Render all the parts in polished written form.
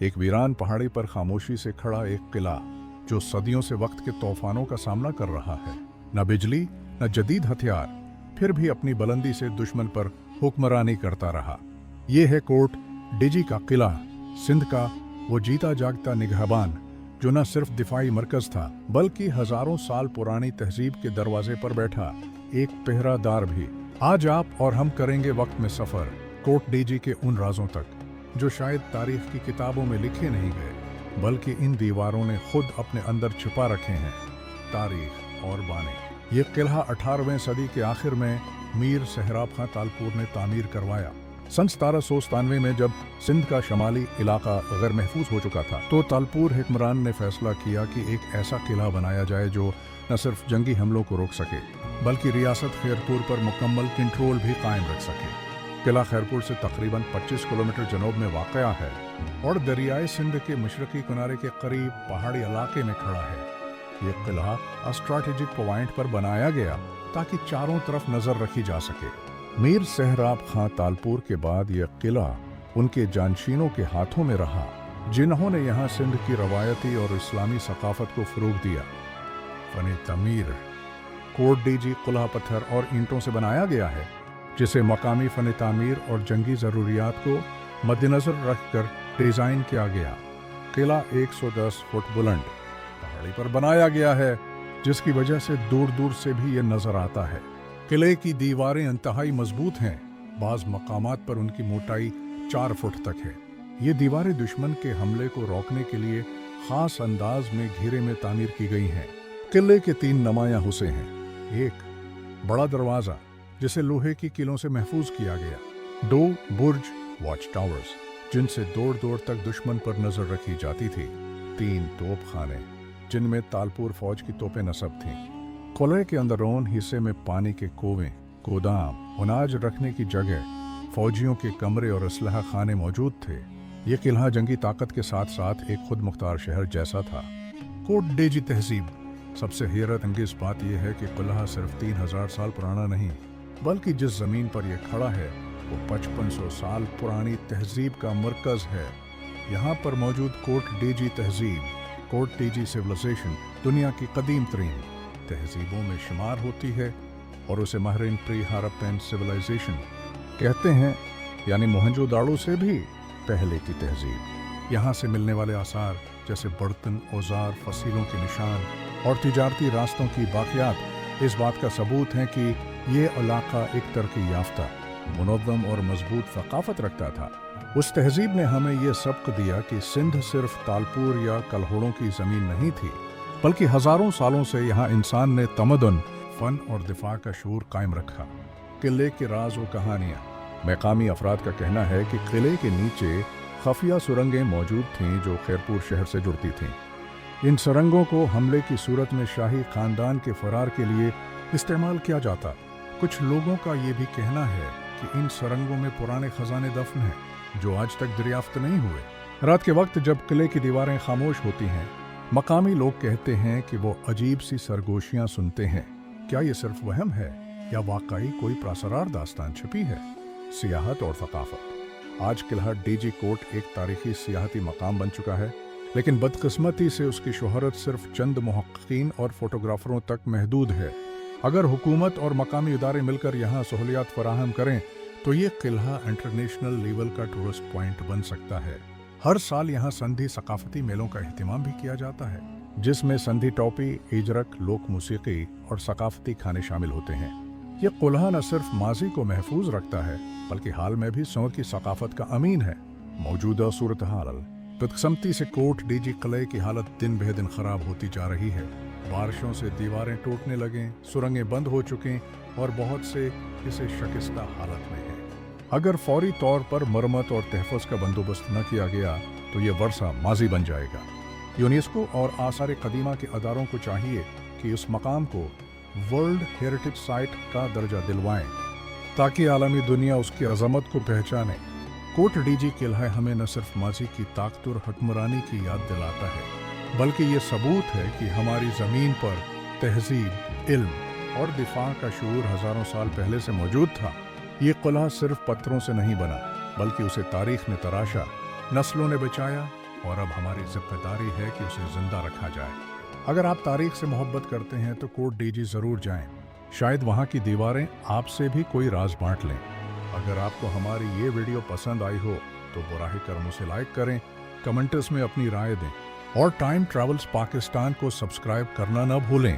एक वीरान पहाड़ी पर खामोशी से खड़ा एक किला जो सदियों से वक्त के तूफानों का सामना कर रहा है। न बिजली न जदीद हथियार, फिर भी अपनी बुलंदी से दुश्मन पर हुक्मरानी करता रहा। ये है कोट डीजी का किला, सिंध का वो जीता जागता निगहबान जो न सिर्फ दिफाई मरकज था बल्कि हजारों साल पुरानी तहजीब के दरवाजे पर बैठा एक पहरादार भी। आज आप और हम करेंगे वक्त में सफर कोट डीजी के उन राजों तक जो शायद तारीख की किताबों में लिखे नहीं गए बल्कि इन दीवारों ने खुद अपने अंदर छुपा रखे हैं। तारीख और बानी। ये किला 18वीं सदी के आखिर में मीर सहराब खां तालपुर ने तामीर करवाया। सन 1797 में जब सिंध का शमाली इलाका गैर महफूज हो चुका था तो तालपुर हुक्मरान ने फैसला किया कि एक ऐसा किला बनाया जाए जो न सिर्फ जंगी हमलों को रोक सके बल्कि रियासत खैरपुर पर मुकम्मल कंट्रोल भी कायम रख सके। किला खैरपुर से तकरीबन 25 किलोमीटर जनूब में वाक़या है और दरियाए सिंध के मशरकी किनारे के करीब पहाड़ी इलाके में खड़ा है। ये किला स्ट्रैटेजिक पॉइंट पर बनाया गया ताकि चारों तरफ नजर रखी जा सके। मीर सहराब खां तालपुर के बाद यह किला उनके जानशीनों के हाथों में रहा जिन्होंने यहाँ सिंध की रवायती और इस्लामी सकाफत को फरोग दिया। फन तमीर कोट डीजी कुल्हा पत्थर और ईंटों से बनाया गया है जिसे मकामी फन तामीर और जंगी ज़रूरियात को मद्देनज़र रखकर डिज़ाइन किया गया। किला 110 फुट बुलंद पहाड़ी पर बनाया गया है जिसकी वजह से दूर दूर से भी ये नज़र आता है। किले की दीवारें इंतहाई मजबूत हैं, बाज़ मकामात पर उनकी मोटाई 4 फुट तक है। ये दीवारें दुश्मन के हमले को रोकने के लिए खास अंदाज में घेरे में तामीर की गई हैं। किले के 3 नुमायां हुस्से हैं। एक बड़ा दरवाज़ा जिसे लोहे की किलों से महफूज किया गया। 2 बुर्ज वॉच टावर्स जिनसे दूर दूर तक दुश्मन पर नजर रखी जाती थी। 3 तोप खाने जिनमें तालपुर फौज की तोपें नस्ब थीं। किले के अंदरून हिस्से में पानी के कोवें, गोदाम, अनाज रखने की जगह, फौजियों के कमरे और असलहा खाने मौजूद थे। यह किला जंगी ताकत के साथ साथ एक खुद मुख्तार शहर जैसा था। कोट डीजी तहजीब। सबसे हैरत अंगेज बात यह है कि किला सिर्फ 3000 साल पुराना नहीं बल्कि जिस जमीन पर यह खड़ा है वो 5500 साल पुरानी तहजीब का मरकज है। यहाँ पर मौजूद कोट डीजी तहजीब, कोट डीजी सिविलाइजेशन दुनिया की कदीम तरीन तहजीबों में शुमार होती है और उसे महरीन प्री हड़प्पन सिविलाइजेशन कहते हैं, यानी मोहनजोदाड़ो से भी पहले की तहजीब। यहाँ से मिलने वाले आसार जैसे बर्तन, औजार, फसीलों के निशान और तिजारती रास्तों की बाकियात इस बात का सबूत हैं कि ये इलाका एक तरक्की याफ्ता, मुनज़्ज़म और मजबूत सकाफत रखता था। उस तहजीब ने हमें ये सबक दिया कि सिंध सिर्फ तालपुर या कलहोड़ों की ज़मीन नहीं थी बल्कि हज़ारों सालों से यहाँ इंसान ने तमदन, फ़न और दिफा का शूर कायम रखा। किले के राज और कहानियाँ। मकामी अफराद का कहना है कि किले के नीचे खफिया सुरंगें मौजूद थीं जो खैरपुर शहर से जुड़ती थीं। इन सुरंगों को हमले की सूरत में शाही खानदान के फरार के लिए इस्तेमाल किया जाता। कुछ लोगों का ये भी कहना है कि इन सुरंगों में पुराने खजाने दफन हैं जो आज तक दरियाफ्त नहीं हुए। रात के वक्त जब किले की दीवारें खामोश होती हैं, मकामी लोग कहते हैं कि वो अजीब सी सरगोशियां सुनते हैं। क्या ये सिर्फ वहम है या वाकई कोई प्रासरार दास्तान छिपी है? सियाहत और थकाफत। आज किला डीजी कोट एक तारीखी सियाहती मकाम बन चुका है लेकिन बदकिस्मती से उसकी शोहरत सिर्फ चंद मुहक्किकीन और फोटोग्राफरों तक महदूद है। अगर हुकूमत और मकामी इदारे मिलकर यहाँ सहूलियात फराहम करें तो ये किला इंटरनेशनल लेवल का टूरिस्ट पॉइंट बन सकता है। हर साल यहाँ संधी सकाफती मेलों का एहतमाम भी किया जाता है जिसमें संधी टोपी, इजरक, लोक मूसीकी और सकाफती खाने शामिल होते हैं। ये किला न सिर्फ माजी को महफूज रखता है बल्कि हाल में भी सौर की सकाफत का अमीन है। मौजूदा सूरत हाल बदकिस्मती से कोट डीजी किले की हालत दिन बह दिन खराब होती जा रही है। बारिशों से दीवारें टूटने लगें, सुरंगें बंद हो चुकें और बहुत से इसे शिकस्ता हालत में हैं। अगर फौरी तौर पर मरम्मत और तहफ़्फ़ुज़ का बंदोबस्त न किया गया तो ये वर्षा माजी बन जाएगा। यूनेस्को और आसार कदीमा के अदारों को चाहिए कि उस मकाम को वर्ल्ड हेरिटेज साइट का दर्जा दिलवाएं ताकि आलमी दुनिया उसकी अज़मत को पहचाने। कोट डीजी किला हमें न सिर्फ माजी की ताकत और हुक्मरानी की याद दिलाता है बल्कि ये सबूत है कि हमारी ज़मीन पर तहजीब, इल्म और दिफा का शूर हज़ारों साल पहले से मौजूद था। ये किला सिर्फ पत्थरों से नहीं बना बल्कि उसे तारीख ने तराशा, नस्लों ने बचाया और अब हमारी जिम्मेदारी है कि उसे जिंदा रखा जाए। अगर आप तारीख से मोहब्बत करते हैं तो कोट डीजी जरूर जाएं। शायद वहाँ की दीवारें आपसे भी कोई राज बांट लें। अगर आपको हमारी ये वीडियो पसंद आई हो तो बुराही कर्म उसे लाइक करें, कमेंट्स में अपनी राय दें और टाइम ट्रैवल्स पाकिस्तान को सब्सक्राइब करना न भूलें,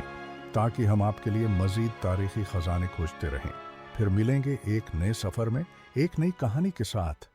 ताकि हम आपके लिए मजीद तारीखी खजाने खोजते रहें। फिर मिलेंगे एक नए सफर में एक नई कहानी के साथ।